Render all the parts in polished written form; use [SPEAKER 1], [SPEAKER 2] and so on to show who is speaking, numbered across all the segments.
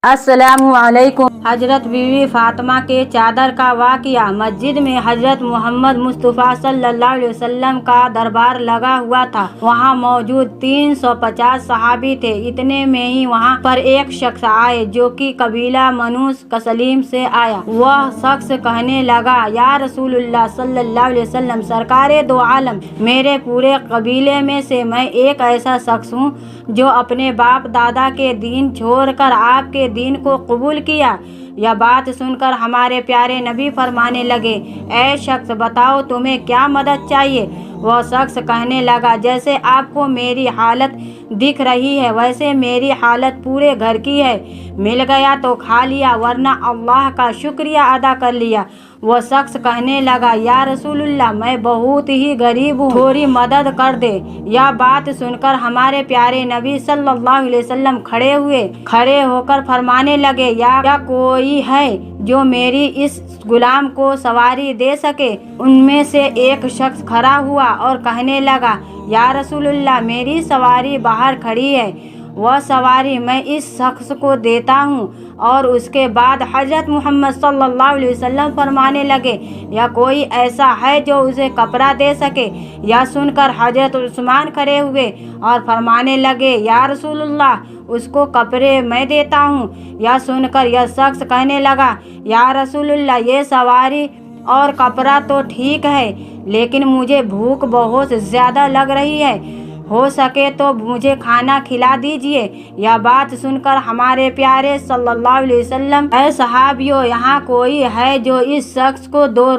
[SPEAKER 1] अस्सलामु अलैकुम। हजरत बीवी फातिमा के चादर का वाक़या। मस्जिद में हजरत मोहम्मद मुस्तफ़ा सल्लल्लाहु अलैहि वसल्लम का दरबार लगा हुआ था। वहाँ मौजूद 350 सहाबी थे। इतने में ही वहाँ पर एक शख्स आए जो कि कबीला मनूस कसलीम से आया। वह शख्स कहने लगा, या रसूलुल्लाह सल्लल्लाहु अलैहि वसल्लम, सरकारे दो आलम, मेरे पूरे कबीले में से मैं एक ऐसा शख्स हूँ जो अपने बाप दादा के दीन छोड़कर आपके दीन को कबूल किया। यह बात सुनकर हमारे प्यारे नबी फरमाने लगे, ऐ शख्स, बताओ तुम्हें क्या मदद चाहिए। वह शख्स कहने लगा, जैसे आपको मेरी हालत दिख रही है वैसे मेरी हालत पूरे घर की है। मिल गया तो खा लिया, वरना अल्लाह का शुक्रिया अदा कर लिया। वह शख्स कहने लगा, या रसूलुल्लाह, मैं बहुत ही गरीब हूँ, थोड़ी मदद कर दे। यह बात सुनकर हमारे प्यारे नबी सल्लल्लाहु अलैहि वसल्लम खड़े होकर फरमाने लगे, या कोई है जो मेरी इस गुलाम को सवारी दे सके। उनमें से एक शख्स खड़ा हुआ और कहने लगा, या रसूलुल्लाह, मेरी सवारी बाहर खड़ी है, वह सवारी मैं इस शख्स को देता हूँ। और उसके बाद हजरत मोहम्मद सल्लल्लाहु अलैहि वसल्लम फरमाने लगे, या कोई ऐसा है जो उसे कपड़ा दे सके। यह सुनकर हजरत उस्मान खड़े हुए और फरमाने लगे, या रसूलुल्लाह, उसको कपड़े मैं देता हूँ। यह सुनकर यह शख्स कहने लगा, या रसूलुल्लाह, ये सवारी और कपड़ा तो ठीक है, लेकिन मुझे भूख बहुत ज़्यादा लग रही है, हो सके तो मुझे खाना खिला दीजिए। यह बात सुनकर हमारे प्यारे सल्लल्लाहु अलैहि वसल्लम, ऐ सहाबियों, यहाँ कोई है जो इस शख्स को दो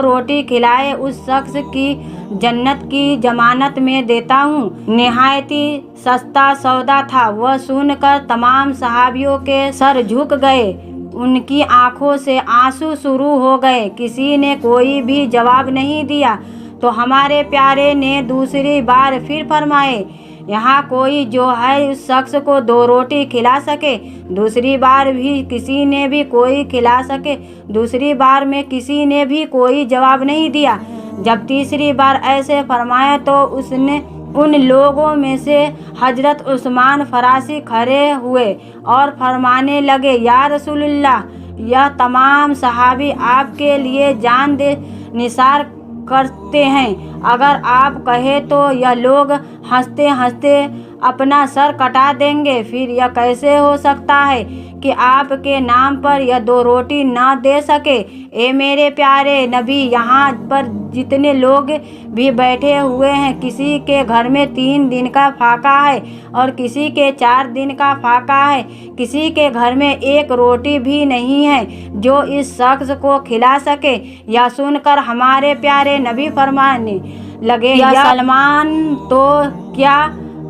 [SPEAKER 1] रोटी खिलाए, उस शख्स की जन्नत की जमानत में देता हूँ। निहायत ही सस्ता सौदा था। वह सुनकर तमाम सहाबियों के सर झुक गए, उनकी आंखों से आंसू शुरू हो गए। किसी ने कोई भी जवाब नहीं दिया। तो हमारे प्यारे ने दूसरी बार फिर फरमाए, यहाँ कोई जो है उस शख्स को दो रोटी खिला सके। दूसरी बार भी किसी ने भी कोई खिला सके। दूसरी बार में किसी ने भी कोई जवाब नहीं दिया। जब तीसरी बार ऐसे फरमाया तो उसने उन लोगों में से हजरत उस्मान फरासी खड़े हुए और फरमाने लगे, या रसूलुल्लाह, यह तमाम सहाबी आपके लिए जान दे निसार करते हैं। अगर आप कहे तो यह लोग हंसते हंसते अपना सर कटा देंगे। फिर यह कैसे हो सकता है कि आपके नाम पर यह दो रोटी ना दे सके। ए मेरे प्यारे नबी, यहाँ पर जितने लोग भी बैठे हुए हैं, किसी के घर में 3 दिन का फाका है और किसी के 4 दिन का फाका है, किसी के घर में एक रोटी भी नहीं है जो इस शख्स को खिला सके। यह सुनकर हमारे प्यारे नबी फरमाने लगे, या सलमान, तो क्या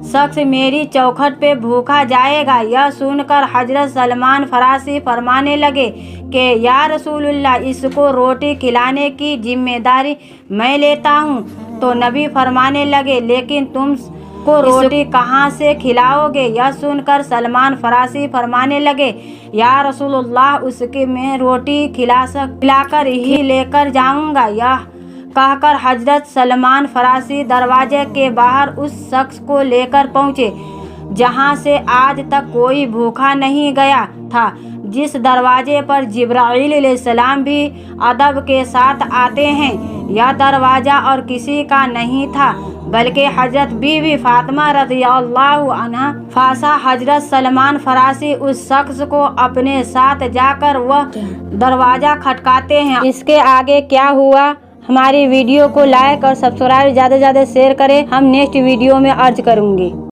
[SPEAKER 1] शख्स मेरी चौखट पे भूखा जाएगा। यह सुनकर हजरत सलमान फरासी फरमाने लगे कि या रसूलुल्लाह, इसको रोटी खिलाने की जिम्मेदारी मैं लेता हूँ। तो नबी फरमाने लगे, लेकिन तुम को रोटी कहाँ से खिलाओगे। यह सुनकर सलमान फरासी फरमाने लगे, या रसूलुल्लाह, उसके मैं रोटी खिलाकर ही लेकर जाऊँगा। यह कहकर हजरत सलमान फरासी दरवाजे के बाहर उस शख्स को लेकर पहुँचे जहाँ से आज तक कोई भूखा नहीं गया था, जिस दरवाजे पर जिब्राईल अलैहिस्सलाम भी अदब के साथ आते हैं। यह दरवाज़ा और किसी का नहीं था बल्कि हजरत बीवी फातिमा रज़ियल्लाहु अन्हा। फासा हजरत सलमान फरासी उस शख्स को अपने साथ जाकर वह दरवाज़ा खटकाते हैं। इसके आगे क्या हुआ, हमारी वीडियो को लाइक और सब्सक्राइब ज़्यादा से ज़्यादा शेयर करें। हम नेक्स्ट वीडियो में अर्ज करूँगी।